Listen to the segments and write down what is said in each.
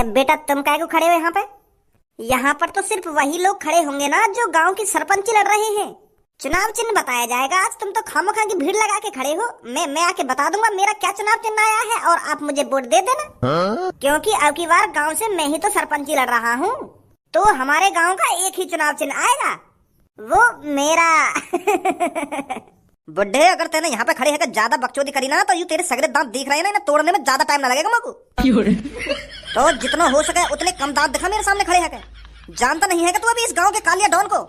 बेटा तुम काहे को खड़े हो यहाँ पे? यहाँ पर तो सिर्फ वही लोग खड़े होंगे ना जो गांव की सरपंची लड़ रहे हैं। चुनाव चिन्ह बताया जाएगा आज। तुम तो खामखा की भीड़ लगा के खड़े हो। मैं आके बता दूंगा मेरा क्या चुनाव चिन्ह आया है और आप मुझे वोट दे देना। क्योंकि अब की बार गांव से मैं ही तो सरपंची लड़ रहा हूँ, तो हमारे गांव का एक ही चुनाव चिन्ह आएगा, वो मेरा। बुड्ढे, अगर तेने यहाँ पे खड़े होकर ज्यादा बकचोदी करी ना तो यू तेरे सगरे दांत दिख रहे हैं ना, इन्हें तोड़ने में ज्यादा टाइम ना लगेगा मेरे को। तो जितना हो सके उतने कम दांत दिखा मेरे सामने खड़े होकर। जानता नहीं है कि तू अभी इस गांव के कालिया डॉन को।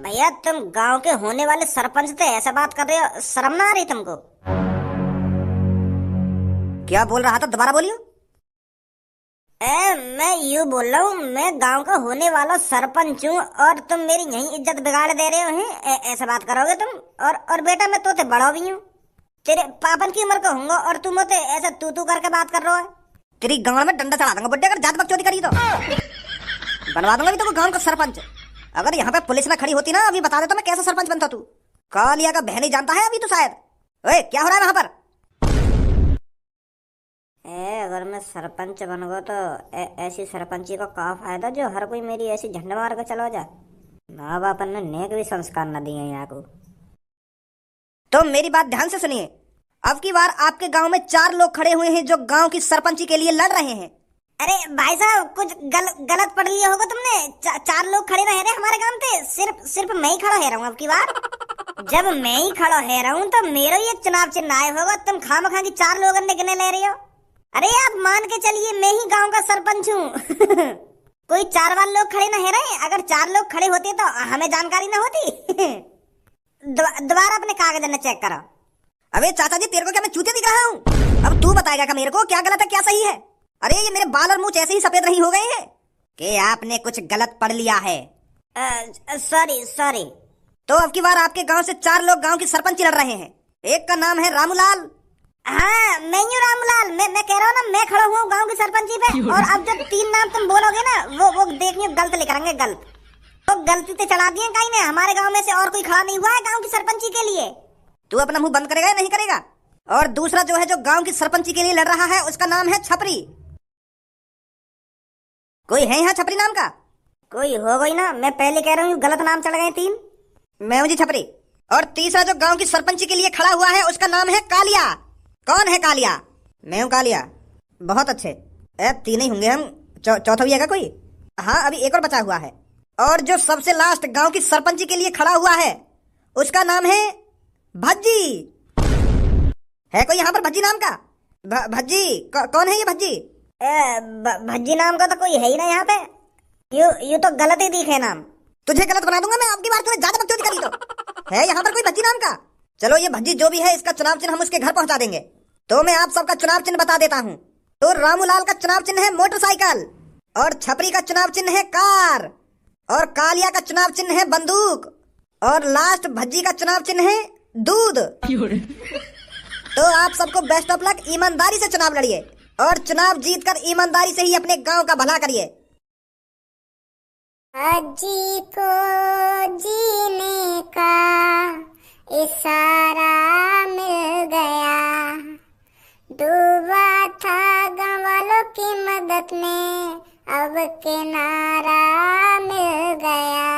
भैया तुम गांव के होने वाले सरपंच थे, ऐसा बात कर रहे हो? शर्म ना आ रही तुमको? क्या बोल रहा था, दोबारा बोलियो। मैं यूँ बोल रहा हूँ, मैं गांव का होने वाला सरपंच हूँ और तुम मेरी यही इज्जत बिगाड़ दे रहे हो हैं। ऐसा बात करोगे तुम? और बेटा मैं तो बड़ा भी हूँ, तेरे पापन की उम्र का हूँगा और तुम तो ऐसा तू करके बात कर रहे हो। तेरी गांव में डंडा चढ़ा दूंगा बुड्ढे, अगर ज्यादा बकचोदी करी तो बनवा दूंगा भी तो गांव का सरपंच। अगर यहाँ पे पुलिस में खड़ी होती ना अभी बता देता मैं कैसा सरपंच बनता। तू कालिया का बहन ही जानता है अभी तो शायद। ओए क्या हो रहा है वहां पर? अगर मैं सरपंच बन गो तो ऐसी सरपंची को क्या फायदा जो हर कोई मेरी ऐसी झंड मार के चलो जा। माँ बाप ने नेक भी संस्कार न दिए यहाँ को। तो मेरी बात ध्यान से सुनिए। अब की बार आपके गांव में 4 लोग खड़े हुए हैं जो गांव की सरपंची के लिए लड़ रहे हैं। अरे भाई साहब कुछ गलत पढ़ लिया होगा तुमने। 4 लोग खड़े रह रहे हमारे गांव पे, सिर्फ मैं ही खड़ा है रहा हूँ। अब की बार जब मैं ही खड़ा है रहा हूँ तो मेरा ही एक चुनाव चिन्ह आया होगा। तुम खामखा की 4 लोग गिने ले रही हो। अरे आप मान के चलिए मैं ही गांव का सरपंच हूँ। कोई 4 वाले लोग खड़े ना है रहे। अगर 4 लोग खड़े होते तो हमें जानकारी ना होती। दोबारा अपने कागज ने चेक करो। अबे चाचा जी, तेरे को क्या मैं चूतिया दिख रहा हूँ? अब तू बताएगा क्या मेरे को क्या गलत है क्या सही है? अरे ये मेरे बाल और मुंह ऐसे ही सफेद नहीं हो गए हैं कि आपने कुछ गलत पढ़ लिया है? सॉरी। तो अब की बार आपके गांव से 4 लोग गांव की सरपंच लड़ रहे हैं। एक का नाम है रामूलाल। हाँ मैं हूँ रामूलाल। मैं कह रहा हूँ ना, मैं खड़ा हुआ गांव की सरपंची पे। और अब जो 3 नाम तुम बोलोगे ना वो देखिए गलत लिखेंगे, गलत। तो गलती से चढ़ा दिए कहीं ने। हमारे गांव में से और कोई खड़ा नहीं हुआ है गांव की सरपंची के लिए। तू अपना मुंह बंद करेगा या नहीं करेगा? और दूसरा जो है जो गांव की सरपंची के लिए लड़ रहा है उसका नाम है छपरी। कोई है यहाँ छपरी नाम का? कोई हो गई ना, मैं पहले कह रहा हूँ गलत नाम चढ़ गए 3। मैं हूँ जी छपरी। और तीसरा जो गांव की सरपंची के लिए खड़ा हुआ है उसका नाम है कालिया। कौन है कालिया? मैं हूँ कालिया। बहुत अच्छे। 3 ही होंगे हम। चौथा भी है कोई? हाँ अभी एक और बचा हुआ है। और जो सबसे लास्ट गांव की सरपंची के लिए खड़ा हुआ है उसका नाम है भज्जी। है कोई यहाँ पर भज्जी नाम का? भज्जी कौन है ये भज्जी? भज्जी नाम का तो कोई है ही ना यहाँ पे। यू तो गलत ही दिखे नाम। तुझे गलत बना दूंगा मैं। अब की बार तूने ज्यादा बकचोदी करी तो। है यहाँ पर कोई भज्जी नाम का? चलो ये भज्जी जो भी है इसका चुनाव चिन्ह हम उसके घर पहुंचा देंगे। तो मैं आप सबका चुनाव चिन्ह बता देता हूँ। तो रामूलाल का चुनाव चिन्ह है मोटरसाइकिल, और छपरी का चुनाव चिन्ह है कार, और कालिया का चुनाव चिन्ह है बंदूक, और लास्ट भज्जी का चुनाव चिन्ह है दूध। तो आप सबको बेस्ट ऑफ लक। ईमानदारी से चुनाव लड़िए और चुनाव जीतकर ईमानदारी से ही अपने गांव का भला करिए। अजी को जीने का इशारा मिल गया, डूबा था गाँव वालों की मदद में, अब किनारा मिल गया।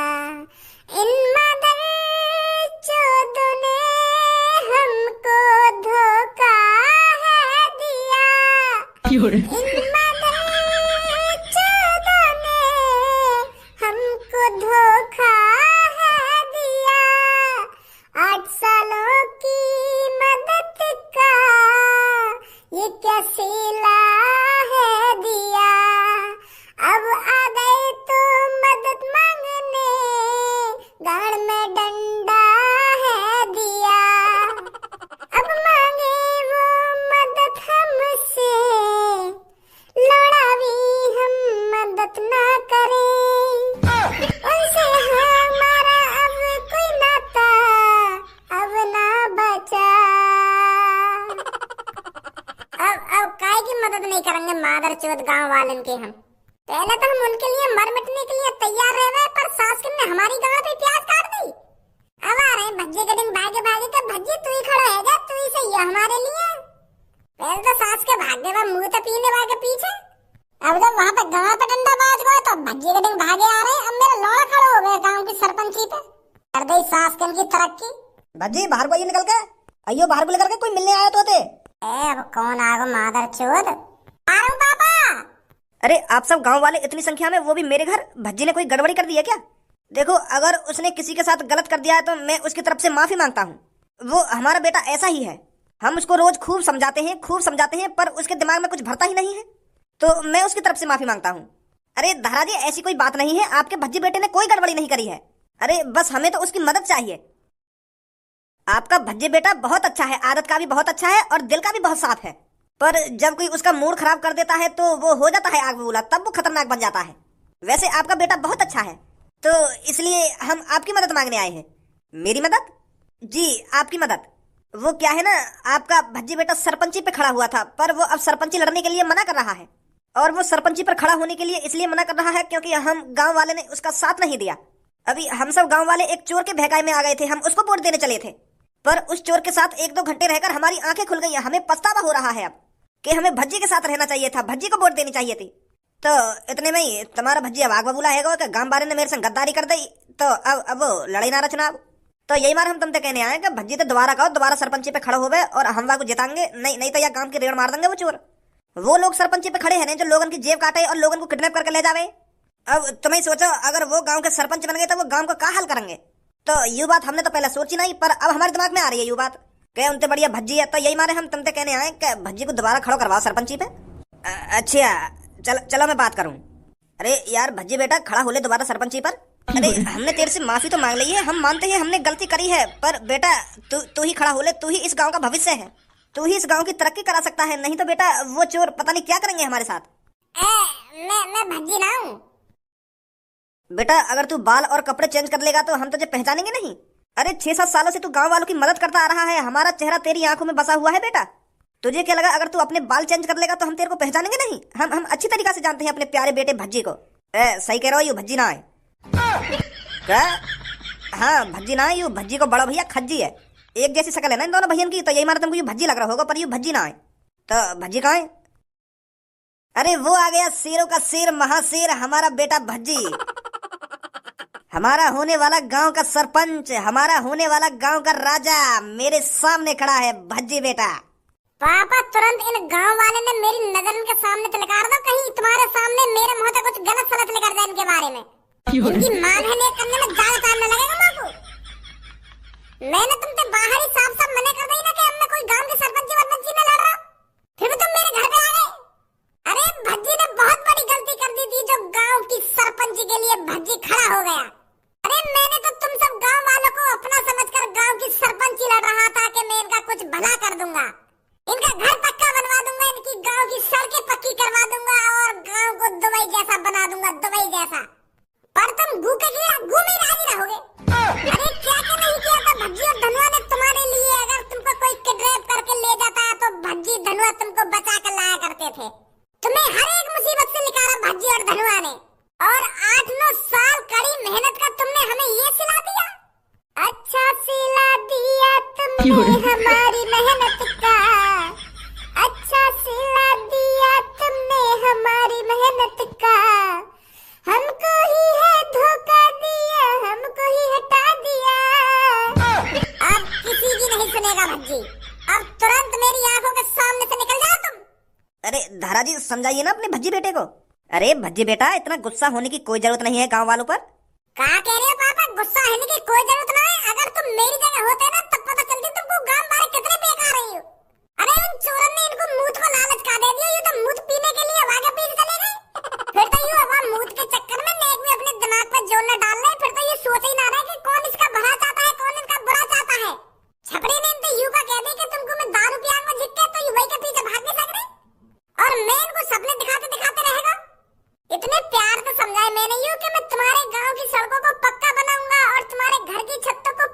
इन मदर चोदों ने हमको धोखा है दिया। इन मदर चोदों ने हमको धोखा है दिया। 8 सालों की मदद का ये क्या सिला है दिया। अब आ गए तो मदद मांगने, गाड़ में डंडा है दिया। अब मांगे वो मदद हमसे, लौड़ा भी हम मदद ना करें। उनसे हमारा अब कोई नाता अब ना बचा। अब काय की मदद नहीं करेंगे मादर चौथ गाँव वालन के हम। पहले तो हम उनके लिए मर मिटने के लिए तैयार रह गए, पर सास ने हमारी गाँव पे प्याज काट दी। अब आ रहे भज्जे के दिन भागे भागे तो भज्जे तू ही खड़ा है जा, तू ही सही है हमारे लिए। पहले तो सास के भागने वा मुंह तो पीने वाले के पीछे, अब जब वहाँ पे गांव पे डंडा बाज गए तो भज्जी के दिन भागे आ रहे। अब मेरा लौड़ा खड़ा हो गया गांव की सरपंची पे, कर गई सास कन की तरक्की। भज्जी बाहर को आइए निकल के, आइयो बाहर को लेकर के, कोई मिलने आया तो थे। अब कौन आ गो मादर चोद? आ रहा हूँ पापा। अरे आप सब गांव वाले इतनी संख्या में, वो भी मेरे घर। भज्जी ने कोई गड़बड़ी कर दी है क्या? देखो अगर उसने किसी के साथ गलत कर दिया है तो मैं उसकी तरफ से माफी मांगता हूँ। वो हमारा बेटा ऐसा ही है, हम उसको रोज खूब समझाते हैं पर उसके दिमाग में कुछ भरता ही नहीं है, तो मैं उसकी तरफ से माफी मांगता हूँ। अरे दादाजी ऐसी कोई बात नहीं है, आपके भज्जी बेटे ने कोई गड़बड़ी नहीं करी है। अरे बस हमें तो उसकी मदद चाहिए। आपका भज्जी बेटा बहुत अच्छा है, आदत का भी बहुत अच्छा है और दिल का भी बहुत साफ है, पर जब कोई उसका मूड खराब कर देता है तो वो हो जाता है आग बबूला, तब वो खतरनाक बन जाता है। वैसे आपका बेटा बहुत अच्छा है, तो इसलिए हम आपकी मदद मांगने आए हैं। मेरी मदद? जी आपकी मदद। वो क्या है ना, आपका भज्जी बेटा सरपंची पे खड़ा हुआ था, पर वो अब सरपंची लड़ने के लिए मना कर रहा है। और वो सरपंची पर खड़ा होने के लिए इसलिए मना कर रहा है क्योंकि हम गांव वाले ने उसका साथ नहीं दिया। अभी हम सब गांव वाले एक चोर के बहकावे में आ गए थे, हम उसको वोट देने चले थे, पर उस चोर के साथ 1-2 घंटे रहकर हमारी आंखें खुल गई। हमें पछतावा हो रहा है अब कि हमें भज्जी के साथ रहना चाहिए था, भज्जी को वोट देनी चाहिए थी। तो इतने में ही तुम्हारा भज्जी अब आग बबूला है कि गांव वाले ने मेरे संग गद्दारी कर दी, तो अब वो लड़ाई नारा चुनाव। तो यही मार हम तुमसे कहने आए कि भज्जी तो दोबारा कहो, दोबारा सरपंची पे खड़े हो गए और हम को जिताएंगे। नहीं तो यह गांव की रेड़ मार देंगे वो चोर। वो लोग सरपंची पे खड़े हैं जो लोगन की जेब काटे और लोगन को किडनैप करके ले जावे। अब तुम्हें सोचो अगर वो गांव के सरपंच बन गए तो वो गांव को क्या हाल करेंगे। तो यू बात हमने तो पहले सोची नहीं, पर अब हमारे दिमाग में आ रही है यू बात कि उनसे बढ़िया भज्जी है। तो यही मारे हम तुमसे कहने आए कि भज्जी को दोबारा खड़ो करवाओ सरपंची पे। अच्छा चलो मैं बात करूं। अरे यार भज्जी बेटा खड़ा हो ले दोबारा सरपंची पर। अरे हमने तेरे से माफी तो मांग ली है, हम मानते हैं हमने गलती करी है, पर बेटा तू ही खड़ा हो ले, तू ही इस गांव का भविष्य है, तू ही इस गांव की तरक्की करा सकता है। नहीं तो बेटा वो चोर पता नहीं क्या करेंगे हमारे साथ। मैं भज्जी ना हूँ बेटा, अगर तू बाल और कपड़े चेंज कर लेगा तो हम तुझे पहचानेंगे नहीं। अरे 6-7 सालों से तू गांव वालों की मदद करता आ रहा है, हमारा चेहरा तेरी आंखों में बसा हुआ है बेटा। तुझे क्या लगा अगर तू अपने बाल चेंज कर लेगा तो हम तेरे को पहचानेंगे नहीं? हम अच्छी तरीके से जानते हैं अपने प्यारे बेटे भज्जी को। सही कह रहा हो, यू भज्जी ना है क्या? हाँ भज्जी ना है, यू भज्जी को बड़ा भैया खज्जी है। एक जैसी शक्ल है ना इन दोनों भैया की, तो यही मारा तुमको यू भज्जी लग रहा होगा, पर यू भज्जी ना है। तो भज्जी कहाँ है? अरे वो आ गया शेरों का शेर, महाशेर, हमारा बेटा भज्जी, हमारा होने वाला गांव का सरपंच, हमारा होने वाला गांव का राजा मेरे सामने खड़ा है भज्जी बेटा। पापा तुरंत इन गांव वाले ने मेरी नजर के सामने तो लगा दो, कहीं तुम्हारे सामने मेरे मुंह से कुछ गलत सलत निकल जाए इनके बारे में। इनकी मान है नहीं करने में ज्यादा टाइम न लगेगा माँ को। मैंने तुमसे बाहर ही साफ मना कर दी ना कि अब मैं कोई गांव की सरपंची वरपंची न लड़ रहा, फिर भी तुम मेरे घर पे आ गए। अरे भज्जी ने बहुत बड़ी गलती कर दी थी जो गांव की सरपंची के लिए भज्जी खड़ा हो गया। अरे मैंने तो तुम सब गांव वालों को अपना समझकर गांव की सरपंची लड़ रहा था कि मैं इनका कुछ भला कर दूंगा, इनका घर पक्का बनवा दूंगा, इनकी गांव की सड़कें पक्की करवा दूंगा और गांव को दुबई जैसा बना दूंगा, दुबई जैसा। पर तुम भूखे कीड़ा घूम ही राजी रहोगे। अरे क्या नहीं किया था भज्जी और धनुआ ने तुम्हारे लिए। अगर तुमको कोई किडनैप करके ले जाता है तो भज्जी धनुआ तुमको बचा कर लाया करते थे। तुम्हें हर एक मुसीबत से निकाला भज्जी और धनुआ ने, और 8-9 साल कड़ी मेहनत का तुमने हमें ये सिला दिया। अच्छा सिला दिया तुमने हमारी मेहनत का, अच्छा सिला दिया तुमने हमारी मेहनत का, हमको ही है धोखा दिया, हमको ही हटा दिया। अब किसी की नहीं सुनेगा भज्जी, अब तुरंत मेरी आंखों के सामने से निकल जाओ तुम। अरे धारा जी समझाइए ना अपने भज्जी बेटे को। अरे भज्जी बेटा इतना गुस्सा होने की कोई जरूरत नहीं है गांव वालों पर। क्या कह रहे हो पापा? गुस्सा होने की कोई जरूरत ना है। अगर तुम मेरी जगह होते ना तब पता चलती तुमको गांव वाले कितने बेकार रही हो। अरे उन चोरों ने इनको मूत को लालच का दे दिया, ये तो मूत पीने के लिए आगे पीछे चले गए। फिर तो यूं अब मूत के चक्कर में नेक भी अपने दिमाग पर जोर न डाल रहे, फिर तो ये सोच ही ना रहे कि कौन इसका भला चाहता है कौन इनका बुरा चाहता है। छपरी ने इनसे यूं का कह दिया कि तुमको मैं दारू पिया में जितते तो यू वही के पीछे भाग नहीं सक रहे, और मैं इनको सपने दिखाते दिखाते रहेगा। इतने प्यार से समझाए मैंने यूं कि मैं तुम्हारे गांव की सड़कों को पक्का बनाऊंगा और तुम्हारे घर की छतों को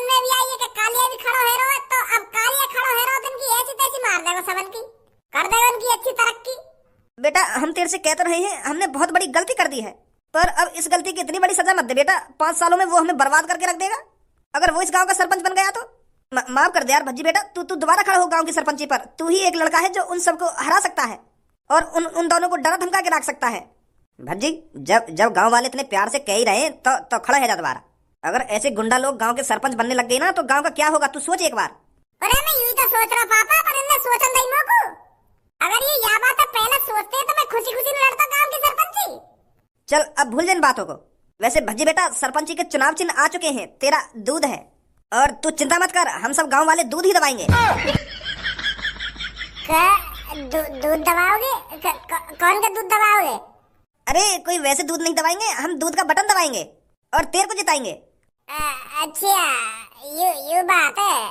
समझ में भी आई है कि कालिया भी खड़ो है रहो, तो अब कालिया खड़ो है रहो तो इनकी ऐसी तैसी मार देगा सबन की, कर देगा उनकी अच्छी तरक्की। बेटा हम तेरे से कह तो रहे हैं, हमने बहुत बड़ी गलती कर दी है, पर अब इस गलती की इतनी बड़ी सजा मत दे बेटा। 5 सालों में वो हमें बर्बाद करके रख देगा। अगर वो इस गांव का सरपंच बन गया तो माफ कर दे यार भज्जी बेटा। तू दोबारा खड़ा हो गांव की सरपंची पर। तू ही एक लड़का है जो उन सबको हरा सकता है और उन दोनों को डरा धमका के रख सकता है। भज्जी जब गांव वाले इतने प्यार से कह ही रहे तो खड़ा है जा दोबारा। अगर ऐसे गुंडा लोग गांव के सरपंच बनने लग गए ना तो गांव का क्या होगा, तू सोच एक बार। अरे मैं यूं तो सोच रहा पापा, पर इनने सोचन नहीं मोको। अगर ये या बात पहले सोचते तो मैं खुशी खुशी न लड़ता गांव की सरपंची। चल अब भूल जिन बातों को। वैसे भज्जी बेटा सरपंची के चुनाव चिन्ह आ चुके हैं, तेरा दूध है और तू चिंता मत कर, हम सब गांव वाले दूध ही दबाएंगे। दूध दबाओगे? कौन का दूध दबाओगे? अरे कोई वैसे दूध नहीं दबाएंगे, हम दूध का बटन दबाएंगे और तेरे को जिताएंगे। अच्छा यू बात है।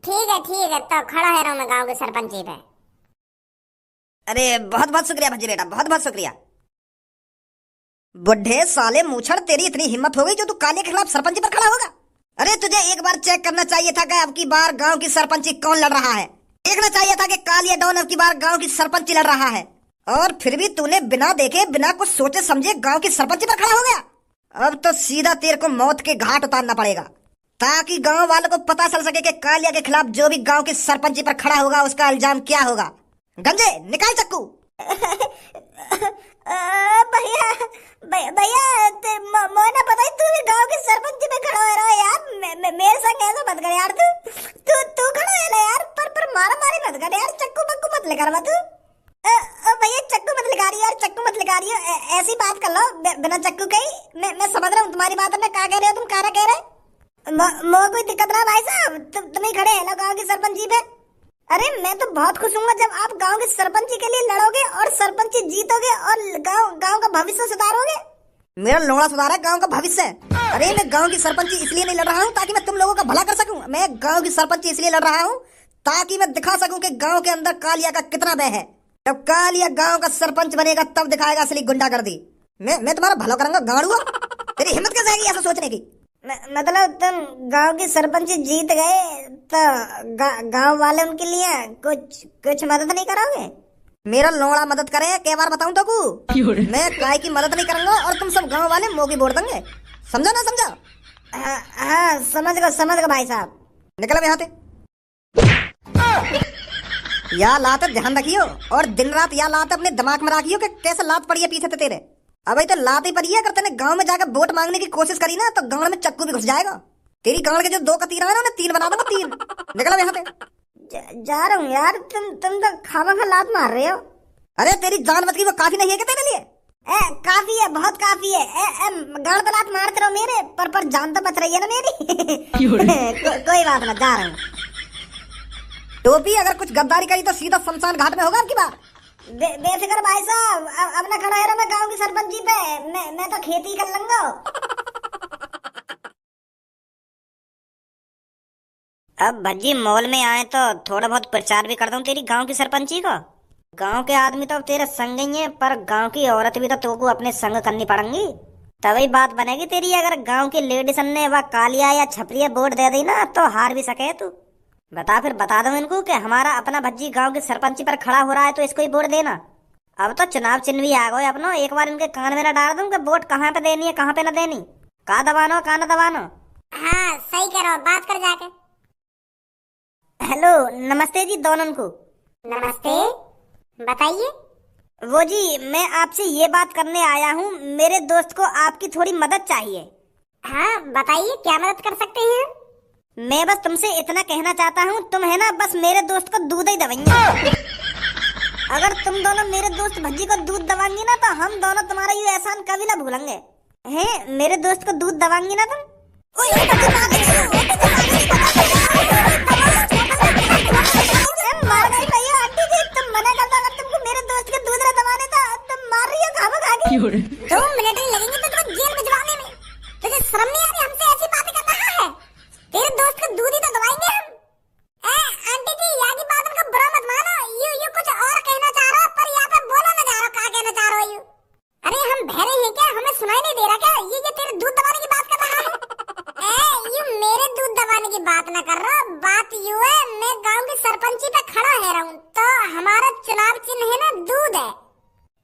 ठीक है तो खड़ा है रहा हूं मैं गांव के सरपंची पे। अरे बहुत बहुत शुक्रिया भज्जी बेटा, बहुत बहुत शुक्रिया। बुढ़े साले मूछड़, तेरी इतनी हिम्मत हो गई जो तू काले के खिलाफ सरपंची पर खड़ा होगा? अरे तुझे एक बार चेक करना चाहिए था कि अब की बार गांव की सरपंची कौन लड़ रहा है। देखना चाहिए था कि कालिया डॉन अब की बार गांव की सरपंची लड़ रहा है, और फिर भी तूने बिना देखे बिना कुछ सोचे समझे गांव की सरपंची पर खड़ा हो गया। अब तो सीधा तेरे को मौत के घाट उतारना पड़ेगा, ताकि गांव वालों को पता चल सके कि कालिया के खिलाफ जो भी गांव की सरपंची पर खड़ा होगा उसका इल्जाम क्या होगा। गंजे निकाल चक्कू। भैया मोना पता है तू भी गांव की सरपंच में खड़ा हो रहा है यार। मेरे संग ऐसा मत कर यार। तू खड़ा है ना यार, पर मारा मारी मत कर यार। चक्कू बक्कू मत लेकर तू। भैया चक्कू मत लगा रही हो यार, चक्कू मत लगा रही हो। ऐसी बात कर लो बिना चक्कू कही। मैं समझ रहा हूँ तुम्हारी बात। मैं क्या कह रहे हो, तुम क्या कह रहे मो कोई दिक्कत ना भाई साहब, तुम ही खड़े है ना गाँव की सरपंची पे। अरे मैं तो बहुत खुश हूँ जब आप गांव की सरपंची के लिए लड़ोगे और सरपंची जीतोगे और गांव का भविष्य सुधारोगे। मेरा लोड़ा सुधार है गांव का भविष्य। अरे मैं गांव की सरपंची इसलिए नहीं लड़ रहा हूँ ताकि मैं तुम लोगों का भला कर सकूं। मैं गांव की सरपंची इसलिए लड़ रहा हूँ ताकि मैं दिखा सकूं कि गांव के अंदर कालिया का कितना भय है। जब कालिया गांव का सरपंच बनेगा तब दिखाएगा असली गुंडागर्दी। मैं तुम्हारा भला करूंगा गाड़ुआ। तेरी हिम्मत कैसे आएगी ऐसा सोचने की? मतलब तुम गांव की सरपंच जीत गए तो गांव वाले उनके लिए कुछ मदद नहीं करोगे? मेरा लोड़ा मदद करे, कई बार बताऊं तो को मैं काय की मदद नहीं करूंगा और तुम सब गांव वाले मोगी बोल देंगे। समझा ना समझा? हाँ समझ गो भाई साहब। निकल यहाँ से। या लात ध्यान रखियो और दिन रात या लात अपने दिमाग में रखियो कि कैसे लात पड़ी है पीछे तेरे। अब तो लात ही पड़ी है। अगर तूने गांव में जाकर वोट मांगने की कोशिश करी ना तो गांव में चक्कू भी घुस जाएगा। तेरी गांव के जो 2 कतीरा है ना उन्हें 3 बना दूंगा 3। निकलो यहाँ से। जा रहा हूँ यार। तुम तो खामा लात मार रहे हो। अरे तेरी जान बच गई वो काफी नहीं है क्या तेरे लिए? काफी है, बहुत काफी है। गाड़ तो लात मारते रहो मेरे पर जान तो बच रही है ना मेरी। कोई बात ना, जा रहा हूँ। टोपी अगर कुछ गद्दारी करी तो सीधा शमशान घाट में होगा अब की बार। बेफिक्र भाई साहब, अब ना खड़ा है मैं गांव की सरपंची पे। मैं तो खेती कर लूंगा। अब भज्जी मॉल में आए तो थोड़ा बहुत प्रचार भी कर दूं तेरी गांव की सरपंची को। गांव के आदमी तो तेरे संग ही है, पर गांव की औरत भी तो तुमको अपने संग करनी पड़ेंगी, तभी बात बनेगी तेरी। अगर गांव की लेडीज ने वह कालिया या छपरिया वोट दे दी ना तो हार भी सके तू। फिर बता दो इनको कि हमारा अपना भज्जी गांव की सरपंची पर खड़ा हो रहा है तो इसको ही वोट देना। अब तो चुनाव चिन्ह भी आ गए अपनो। एक बार इनके कान में ना डाल दूं कि वोट कहाँ पे देनी है कहाँ पे ना देनी, कहाँ दबानो कहाँ ना दबानो। हाँ सही करो, बात कर जाके। हेलो नमस्ते जी दोनों को। नमस्ते, बताइए। वो जी मैं आपसे ये बात करने आया हूँ, मेरे दोस्त को आपकी थोड़ी मदद चाहिए। हाँ बताइए, क्या मदद कर सकते हैं? मैं बस तुमसे इतना कहना चाहता हूँ, तुम है ना बस मेरे दोस्त को दूध ही दवाइए। अगर तुम दोनों मेरे दोस्त भज्जी को दूध दवाएंगी ना तो हम दोनों तुम्हारा ये एहसान कभी ना भूलेंगे। हैं मेरे दोस्त को दूध दवाएंगी ना तुम? तुम मना करता, अगर तुमको मेरे दोस्त के दूध ना दवाने था तुम मार रही हो खामा खा के। 2 मिनट ही लगेंगे तो तुम्हें जेल भिजवाने में। तुझे शर्म नहीं आ रही हमसे ऐसी बातें कर रहा है? तेरे दोस्त को दूध ही तो दवाएंगे हम। आंटी जी यहाँ की बात उनका बुरा मत मानो। यू कुछ और कहना चाह रहा हो पर यहाँ पे बोला ना जा रहा, क्या कहना चाह रहा हो यू? अरे हम बहरे हैं क्या, हमें सुनाई नहीं दे रहा क्या? ये तेरे दूध दबाने की बात कर रहा है? यू की बात न कर रहा, बात यूं है, मैं गांव की सरपंची पे खड़ा है रहा हूँ, तो हमारा चुनाव चिन्ह है ना दूध है।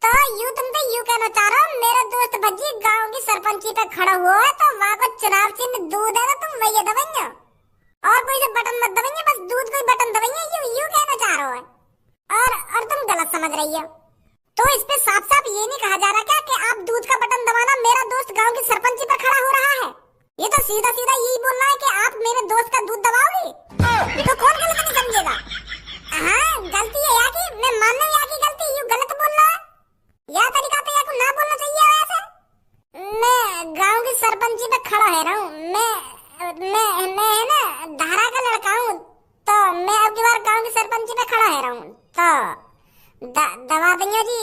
तो यूं तुम तो यूं कहना चाह रहे हो मेरा दोस्त भज्जी गांव की सरपंची पे खड़ा हुआ है तो वहाँ का चुनाव चिन्ह दूध है, तो तुम वही दबाइए और कोई से बटन मत दबाइए, बस दूध कोई बटन दबाइए, यूं कहना चाह रहे हो। और तुम गलत समझ रही हो। तो इस पे साफ साफ ये नहीं कहा जा रहा क्या कि आप दूध का बटन दबाना मेरा दोस्त गांव की सरपंची पर खड़ा हो रहा है। ये तो सीधा सीधा यही बोल रहा है कि आप मेरे दोस्त का दूध दबाओगे, तो कौन गलत नहीं समझेगा। हाँ गलती है या की मैं मानने या की गलती, यूं गलत बोल रहा है, यह तरीका तो या को ना बोलना चाहिए ऐसे। मैं गांव की सरपंची पे खड़ा है रहा हूँ, मैं है ना धारा का लड़का हूँ, तो मैं अब की बार गांव की सरपंची पे खड़ा है रहा हूँ, तो दबा देंगे जी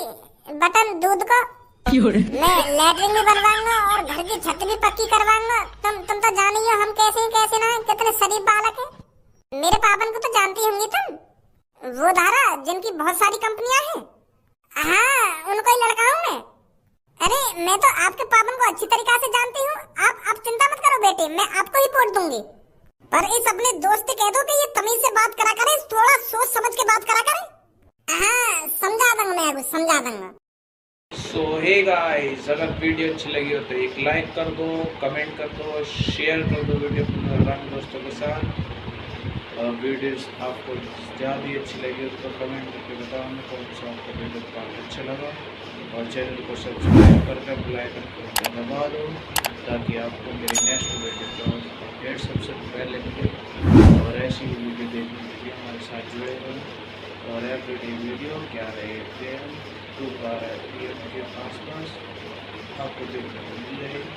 बटन दूध को। मैं लैट्रिन भी बनवाऊंगा और घर की छत भी पक्की करवाऊंगा। तुम तो जान ही हो हम कैसे ना कितने शरीफ बालक हैं। मेरे पापन को तो जानती होंगी तुम, वो धारा जिनकी बहुत सारी कंपनियां हैं। हाँ उनको ही लड़का हूँ मैं। अरे मैं तो आपके पापन को अच्छी तरीका से जानती हूँ, आप चिंता मत करो बेटे, मैं आपको ही वोट दूंगी। पर इस अपने दोस्त कह दो कि ये तमीज से बात करा करे, थोड़ा सोच समझ के बात करा करे। हाँ समझा दूंगा, मैं कुछ समझा दूंगा। सो हे गाइस, अगर वीडियो अच्छी लगी हो तो एक लाइक कर दो, कमेंट कर दो, शेयर कर दो वीडियो अपने रंग दोस्तों के साथ। और वीडियोस आपको ज़्यादा अच्छी लगी हो तो कमेंट करके बताओ हमें कौन सा आपको वीडियो काफ़ी अच्छा लगा। और चैनल को सब्सक्राइब करके बेल आइकन को दबा दो ताकि आपको मेरी नेक्स्ट वीडियो का अपडेट सबसे पहले मिले। और ऐसी वीडियो देखने के लिए हमारे साथ जुड़े रहें। और एवरीडे वीडियो क्या रहे के आसपास आपको देखने को मिल जाएगी।